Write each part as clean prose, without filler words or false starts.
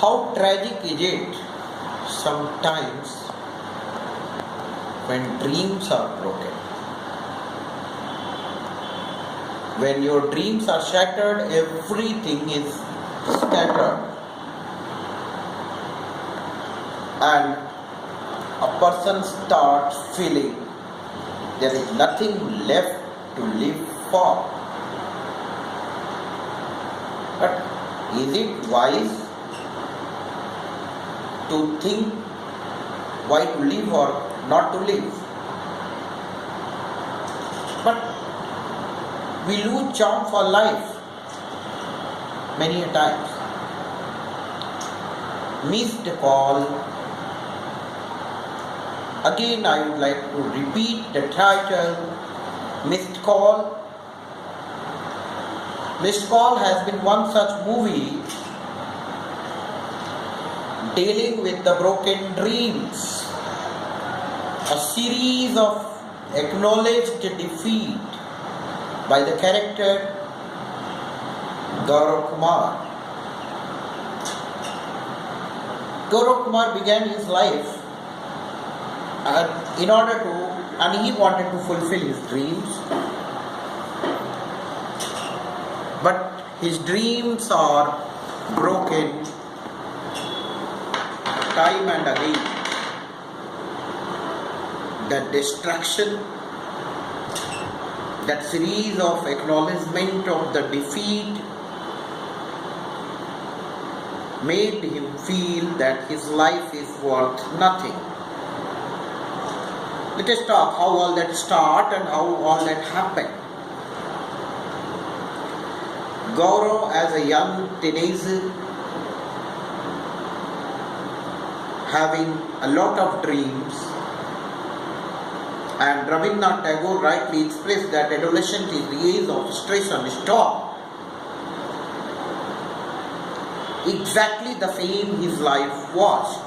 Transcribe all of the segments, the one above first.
How tragic is it sometimes when dreams are broken? When your dreams are shattered, everything is scattered, and a person starts feeling there is nothing left to live for. But is it wise to think why to live or not to live? But we lose charm for life many a times. Missed call. Again, I would like to repeat the title, Missed Call. Missed Call has been one such movie dealing with the broken dreams, a series of acknowledged defeat by the character Gaurav Kumar. Gaurav Kumar began his life and he wanted to fulfill his dreams, but his dreams are broken time and again. That destruction, that series of acknowledgement of the defeat made him feel that his life is worth nothing. Let us talk how all that started and how all that happened. Gaurav, as a young teenager, having a lot of dreams, and Rabindranath Tagore rightly expressed that adolescence is the age of stress and storm. Exactly the same his life was.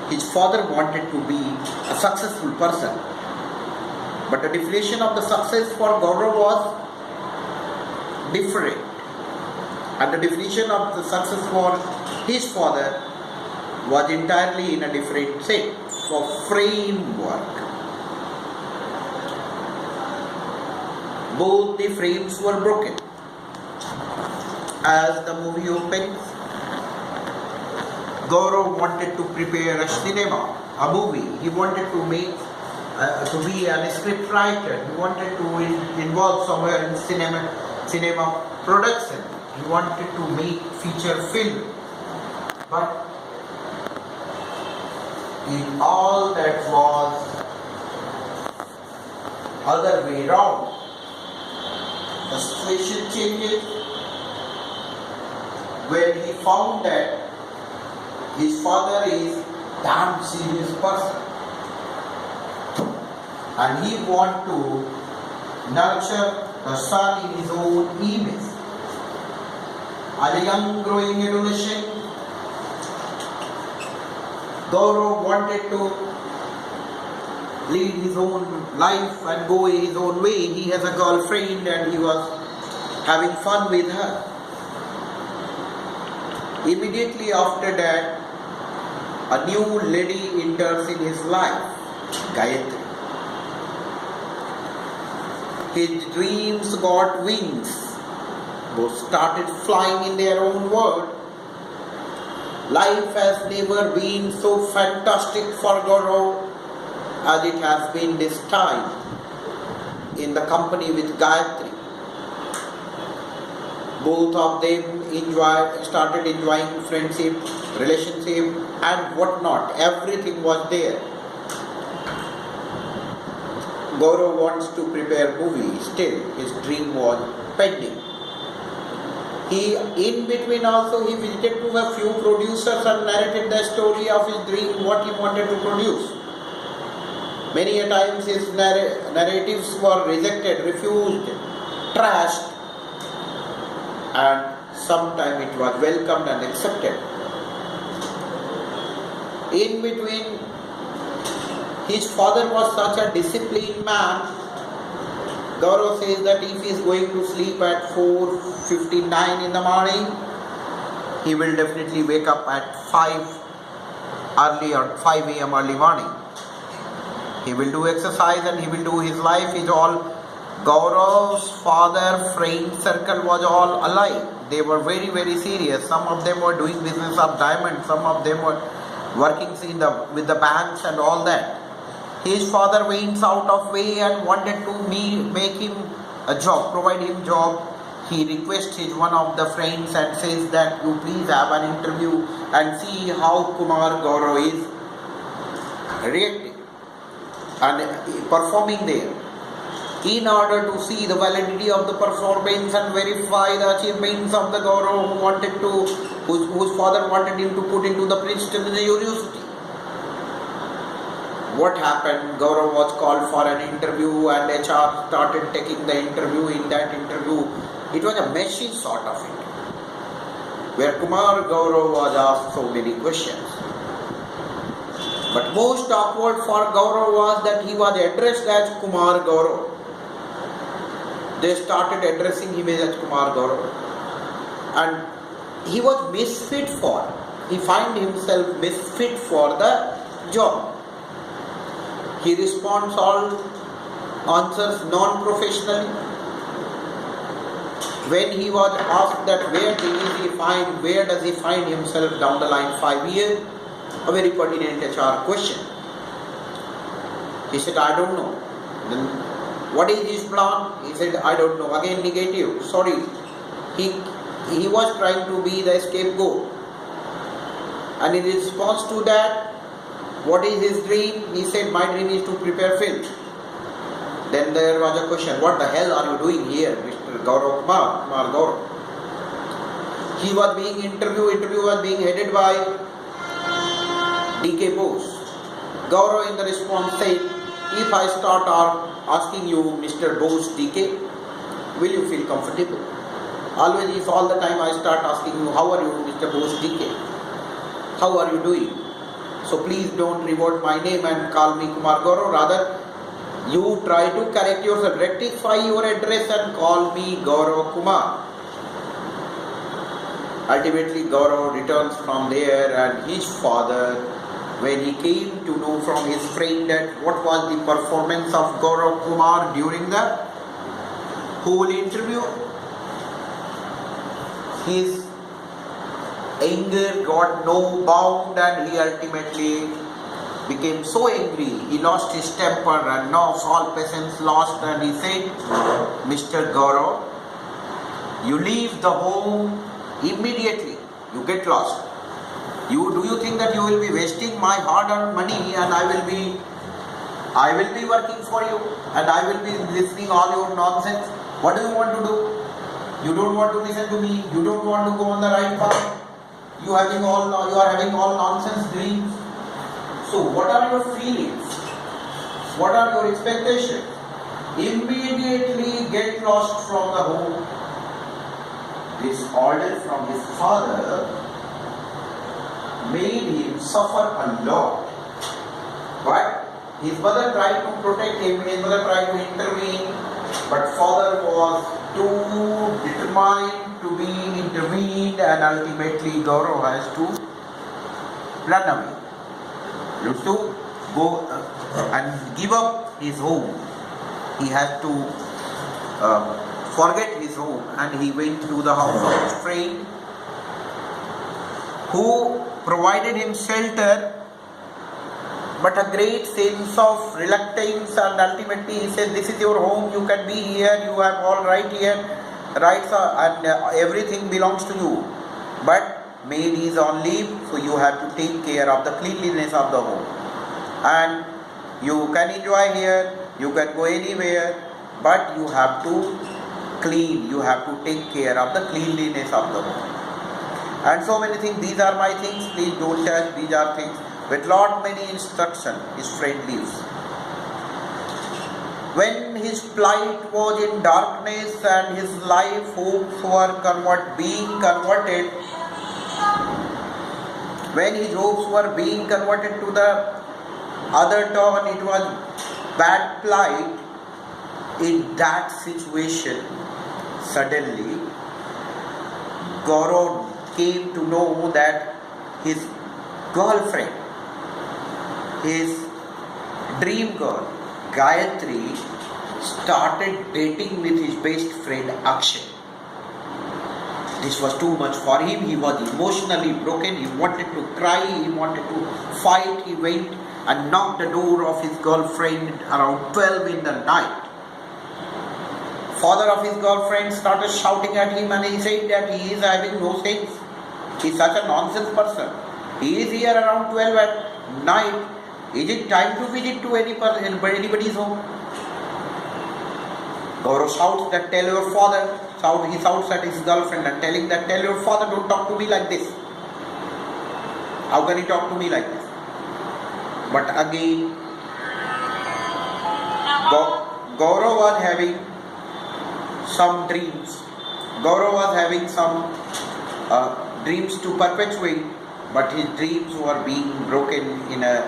His father wanted to be a successful person, but the definition of the success for Gaurav was different, and the definition of the success for his father was entirely in a different set for framework. Both the frames were broken. As the movie opens, Gaurav wanted to prepare a cinema, a movie. He wanted to make, to be a script writer. He wanted to involve somewhere in cinema production. He wanted to make feature film. But in all that was other way round, the situation changes when he found that his father is damn serious person and he want to nurture the son in his own image. As a young growing adolescent, Gaurav wanted to lead his own life and go his own way. He has a girlfriend and he was having fun with her. Immediately after that, a new lady enters in his life, Gayatri. His dreams got wings. Both started flying in their own world. Life has never been so fantastic for Gaurav as it has been this time in the company with Gayatri. Both of them started enjoying friendship, relationship and whatnot. Everything was there. Gaurav wants to prepare movie. Still, his dream was pending. In between also, he visited to a few producers and narrated the story of his dream, what he wanted to produce. Many a times his narratives were rejected, refused, trashed, and sometimes it was welcomed and accepted. In between, his father was such a disciplined man Gaurav says that if he is going to sleep at 4:59 in the morning, he will definitely wake up at 5 early or 5 a.m. early morning. He will do exercise and he will do his life. Is all Gaurav's father friend circle was all alive. They were very, very serious. Some of them were doing business of diamond. Some of them were working with the banks and all that. His father went out of way and wanted to make him a job, provide him job. He requested one of the friends and says that you please have an interview and see how Kumar Gaurav is reacting and performing there. In order to see the validity of the performance and verify the achievements of the Gaurav whose father wanted him to put into the Princeton University. What happened? Gaurav was called for an interview and HR started taking the interview. In that interview, it was a messy sort of interview where Kumar Gaurav was asked so many questions. But most awkward for Gaurav was that he was addressed as Kumar Gaurav. They started addressing him as Kumar Gaurav. And he was misfit for. He found himself misfit for the job. He responds all answers non-professionally. When he was asked that where does he find himself down the line 5 years, a very pertinent HR question. He said, I don't know. Then, what is his plan? He said, I don't know. Again negative. Sorry. He was trying to be the scapegoat. And in response to that, what is his dream? He said, my dream is to prepare film. Then there was a question, what the hell are you doing here, Mr. Gaurav Kumar Gaurav? He was being interview was being headed by DK Bose. Gaurav in the response said, if I start asking you, Mr. Bose DK, will you feel comfortable? Always, if all the time I start asking you, how are you, Mr. Bose DK? How are you doing? So please don't revert my name and call me Kumar Gaurav. Rather, you try to correct yourself, rectify your address and call me Gaurav Kumar. Ultimately, Gaurav returns from there and his father, when he came to know from his friend that what was the performance of Gaurav Kumar during the whole interview, his anger got no bound and he ultimately became so angry. He lost his temper and now all patience lost, and he said, Mr. Gaurav, you leave the home immediately. You get lost. Do you think that you will be wasting my hard-earned money and I will be working for you and I will be listening all your nonsense? What do you want to do? You don't want to listen to me. You don't want to go on the right path. You are having all nonsense dreams. So what are your feelings? What are your expectations? Immediately get lost from the home. This order from his father made him suffer a lot. But his mother tried to protect him, his mother tried to intervene, but father was too determined to be intervened, and ultimately Gaurav has to run away. He has to go and give up his home. He has to forget his home, and he went to the house of his friend who provided him shelter, but a great sense of reluctance, and ultimately he said, this is your home, you can be here, you have all right here, rights and everything belongs to you, but maid is on leave, so you have to take care of the cleanliness of the home, and you can enjoy here, you can go anywhere, but you have to clean, you have to take care of the cleanliness of the home. And so many things, these are my things, please don't touch, these are things. With lot many instructions, his friend leaves. When his plight was in darkness and his life hopes were being converted, when his hopes were being converted to the other turn, it was bad plight. In that situation, suddenly Gaurav came to know that his girlfriend, his dream girl, Gayatri, started dating with his best friend Akshay. This was too much for him. He was emotionally broken. He wanted to cry. He wanted to fight. He went and knocked the door of his girlfriend around 12 in the night. Father of his girlfriend started shouting at him, and he said that he is having no sense. He is such a nonsense person. He is here around 12 at night. Is it time to visit to anybody's home? Gaurav shouts that tell your father. He shouts at his girlfriend and telling that tell your father don't talk to me like this. How can he talk to me like this? But again, Gaurav was having some dreams. Gaurav was having some dreams to perpetuate, but his dreams were being broken in a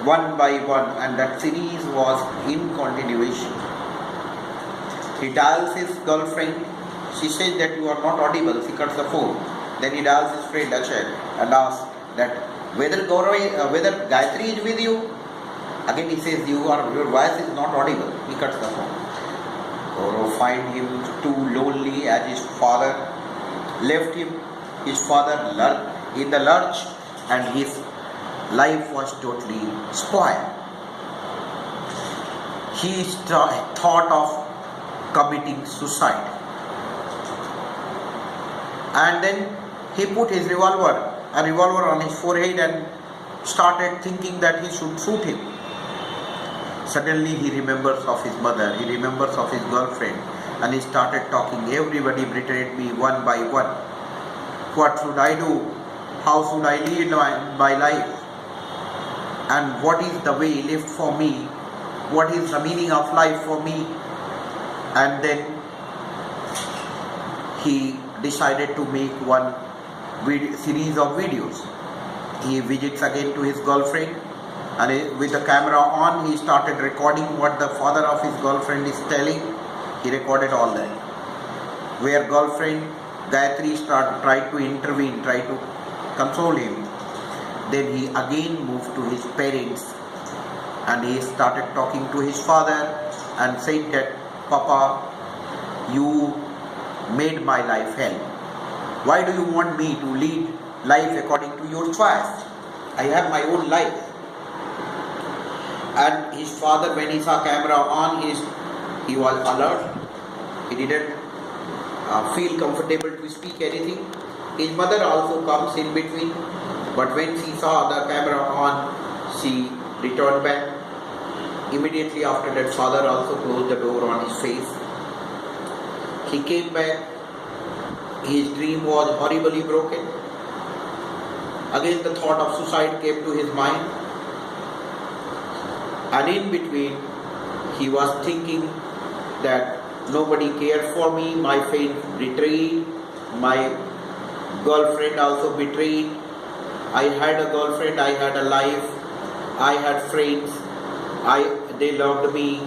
one by one, and that series was in continuation. He dials his girlfriend. She says that you are not audible. She cuts the phone. Then he dials his friend Akshay and asks that whether Gayatri is with you. Again he says your voice is not audible. He cuts the phone. Gaurav finds him too lonely as his father left him. His father in the lurch, and his life was totally spoiled. He thought of committing suicide. And then he put a revolver on his forehead and started thinking that he should shoot him. Suddenly he remembers of his mother, he remembers of his girlfriend, and he started talking. Everybody betrayed me one by one. What should I do? How should I lead my life? And what is the way left for me? What is the meaning of life for me? And then he decided to make one series of videos. He visits again to his girlfriend, and with the camera on he started recording what the father of his girlfriend is telling. He recorded all that. Where girlfriend Gayatri tried to intervene, tried to console him. Then he again moved to his parents, and he started talking to his father and said that, Papa, you made my life hell. Why do you want me to lead life according to your choice? I have my own life. And his father, when he saw camera on, he was alert. He didn't feel comfortable to speak anything. His mother also comes in between, but when she saw the camera on, she returned back. Immediately after that, father also closed the door on his face. He came back. His dream was horribly broken. Again the thought of suicide came to his mind. And in between, he was thinking that nobody cared for me, my friend betrayed, my girlfriend also betrayed. I had a girlfriend, I had a life, I had friends, they loved me,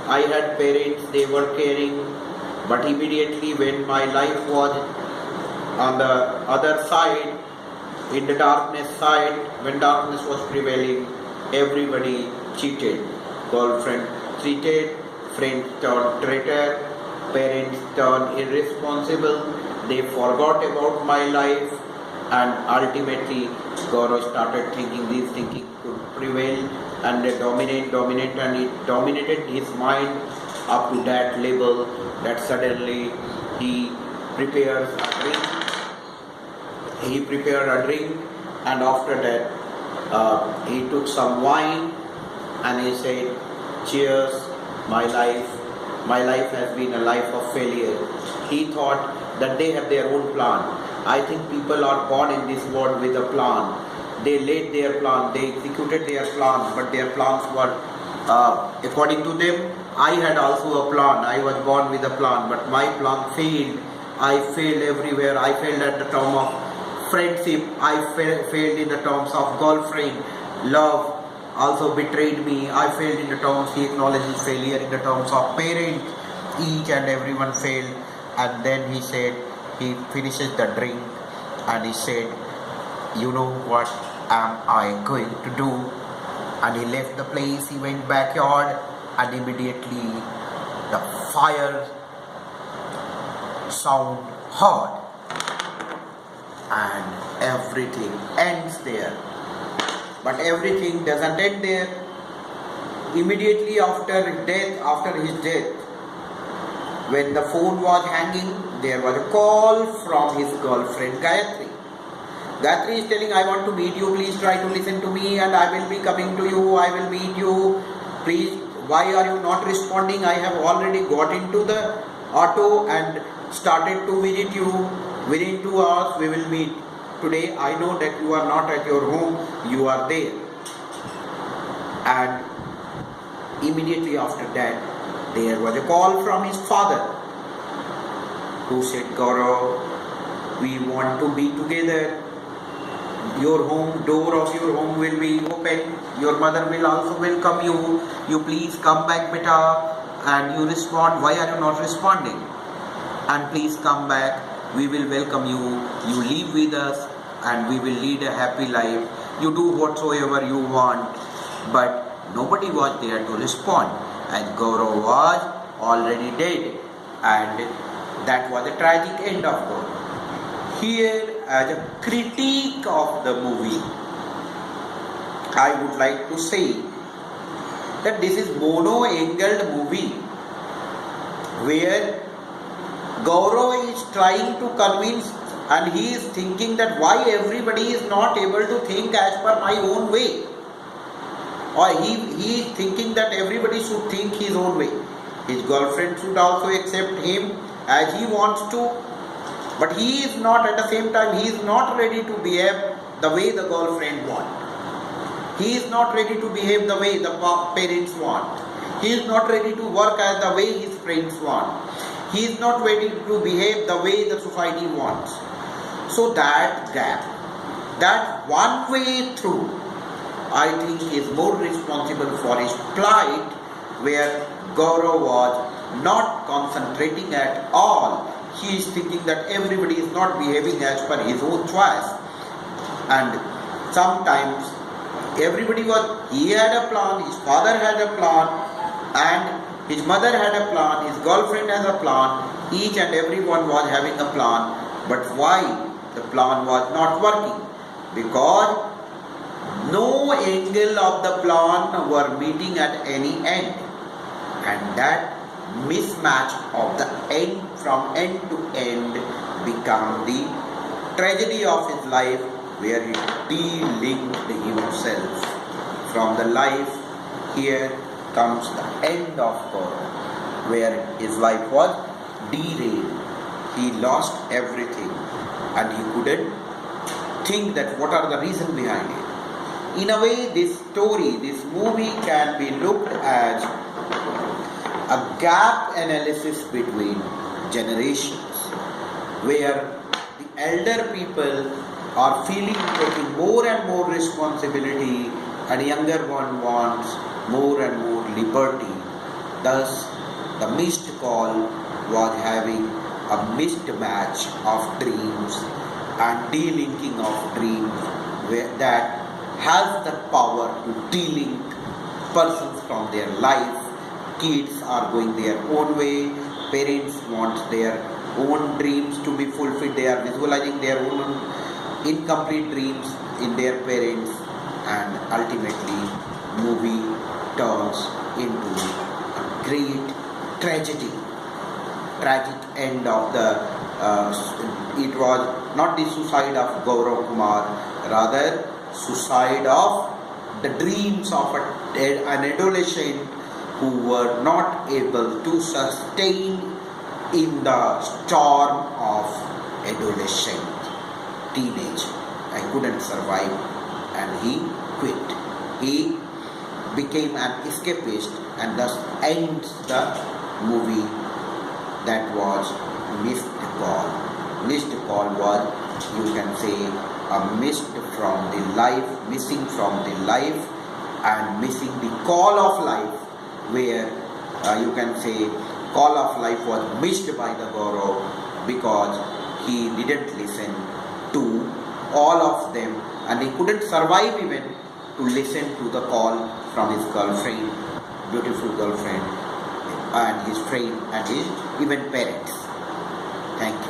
I had parents, they were caring. But immediately when my life was on the other side, in the darkness side, when darkness was prevailing, everybody cheated. Girlfriend cheated, friends turned traitor, parents turned irresponsible, they forgot about my life, and ultimately Gaurav started thinking this thinking could prevail and dominate, and it dominated his mind up to that level that suddenly he prepared a drink. And after that he took some wine and he said, cheers, my life has been a life of failure. He thought that they have their own plan. I think people are born in this world with a plan. They laid their plan, they executed their plans, but their plans were according to them. I had also a plan. I was born with a plan, but my plan failed. I failed everywhere. I failed at the term of friendship. I failed in the terms of girlfriend. Love also betrayed me. I failed in the terms, he acknowledges failure in the terms of parents. Each and everyone failed, and then he said, he finishes the drink and he said, you know what am I going to do? And he left the place, he went backyard, and immediately the fire sound heard, and everything ends there. But everything doesn't end there. Immediately after his death, when the phone was hanging, there was a call from his girlfriend Gayatri. Gayatri is telling, I want to meet you, please try to listen to me, and I will be coming to you, I will meet you, please, why are you not responding? I have already got into the auto and started to visit you. Within 2 hours we will meet. Today I know that you are not at your home, you are there. And immediately after that, there was a call from his father, who said, Gaurav, we want to be together. Your home, door of your home will be open. Your mother will also welcome you. You please come back, beta. And you respond, why are you not responding? And please come back. We will welcome you. You live with us and we will lead a happy life. You do whatsoever you want. But nobody was there to respond, and Gaurav was already dead, and that was a tragic end of Gaurav. Here, as a critique of the movie, I would like to say that this is mono-angled movie where Gaurav is trying to convince, and he is thinking that why everybody is not able to think as per my own way. Or he is thinking that everybody should think his own way. His girlfriend should also accept him as he wants to. But he is not, at the same time, he is not ready to behave the way the girlfriend wants. He is not ready to behave the way the parents want. He is not ready to work as the way his friends want. He is not ready to behave the way the society wants. So that gap, that one way through, I think is more responsible for his plight, where Gaurav was not concentrating at all. He is thinking that everybody is not behaving as per his own choice. And sometimes everybody was, he had a plan, his father had a plan, and his mother had a plan, his girlfriend has a plan, each and everyone was having a plan. But why the plan was not working? Because no angle of the plan were meeting at any end, and that mismatch of the end from end to end became the tragedy of his life, where he de-linked himself from the life. Here comes the end of Gaurav, where his life was derailed. He lost everything and he couldn't think that what are the reasons behind it. In a way, this story, this movie can be looked as a gap analysis between generations, where the elder people are taking more and more responsibility, and younger one wants more and more liberty. Thus, the missed call was having a mismatch of dreams and delinking of dreams, where that has the power to delink persons from their life. Kids are going their own way, parents want their own dreams to be fulfilled, they are visualizing their own incomplete dreams in their parents, and ultimately movie turns into a great tragedy. Tragic end of the, it was not the suicide of Gaurav Kumar, rather suicide of the dreams of an adolescent who were not able to sustain in the storm of adolescent, teenage. I couldn't survive, and he quit. He became an escapist, and thus ends the movie. That was missed call. Missed call was, you can say, a missed from the life, missing from the life, and missing the call of life, where you can say call of life was missed by the Gaurav because he didn't listen to all of them, and he couldn't survive even to listen to the call from his girlfriend, beautiful girlfriend, and his friend, and his even parents. Thank you.